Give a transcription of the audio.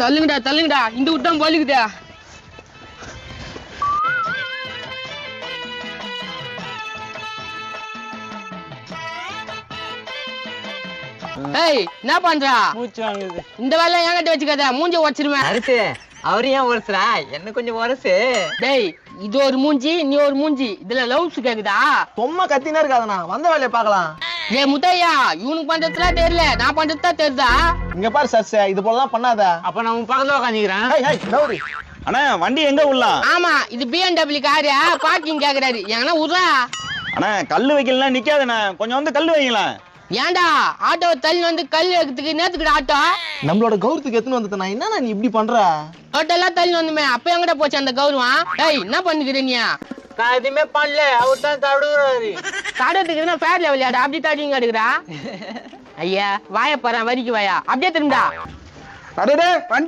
தள்ளுங்கடா இந்த விட்டம் போலிக்குதா. ஏய் என்ன பண்றா? மூச்சு வாங்குது. இந்த வேலை என்கிட்ட வச்சுக்காத, மூஞ்ச உடச்சிருவேன். அரிசி அவரு ஏன் உரசுறா? என்ன கொஞ்சம் உரசு. டேய் இது ஒரு மூஞ்சி, நீ ஒரு மூஞ்சி, இதுல லவ்ஸ் கேக்குதா? சும்மா கத்தினே இருக்காதண்ணா, வந்த வேலையை பார்க்கலாம். டேய் முத்தையா, இவனுக்கு பண்றதுலாம் தெரியல, நான் பண்றதுதான் தெரியுதா? இங்க பாரு சர்ச்ச, இது போலலாம் பண்ணாத. அப்ப நான் உன் பக்கத்துல உட்காந்துக்கிறேன். அண்ணா வண்டி எங்க உள்ளலாம்? ஆமா இது BMW காரு, பார்க்கிங் கேக்குறாரு, எங்கன்னா உர்றா. அண்ணா கல்லு வைக்கலாம் நிக்காதண்ணா, கொஞ்சம் வந்து கல்லு வைங்களேன். ஏன்டா ஆட்டோ தள்ளி வந்து கல் வைக்கிறதுக்கு நேத்துக்கிட்ட ஆட்டோ நம்மளோட கௌரவத்துக்கு எத்தனை வந்ததுண்ணா, என்னண்ணா நீ இப்படி பண்ற? ஆட்டோ எல்லாம் தள்ளி வந்துமே, அப்ப எங்கடா போச்சு அந்த கௌரவம்? ஏய் என்ன பண்ணிக்கிற நீ? நான் எதுவுமே பண்ணல, அவர் தான் தடுறாரு. தடத்துக்கு ஃபேர் லெவலியாடா, அப்படி தடிங்க எடுக்கிறா. ஐயா வாய பாரு, வரிக்கு வாயா, அப்படியே திரும்பா. அடடே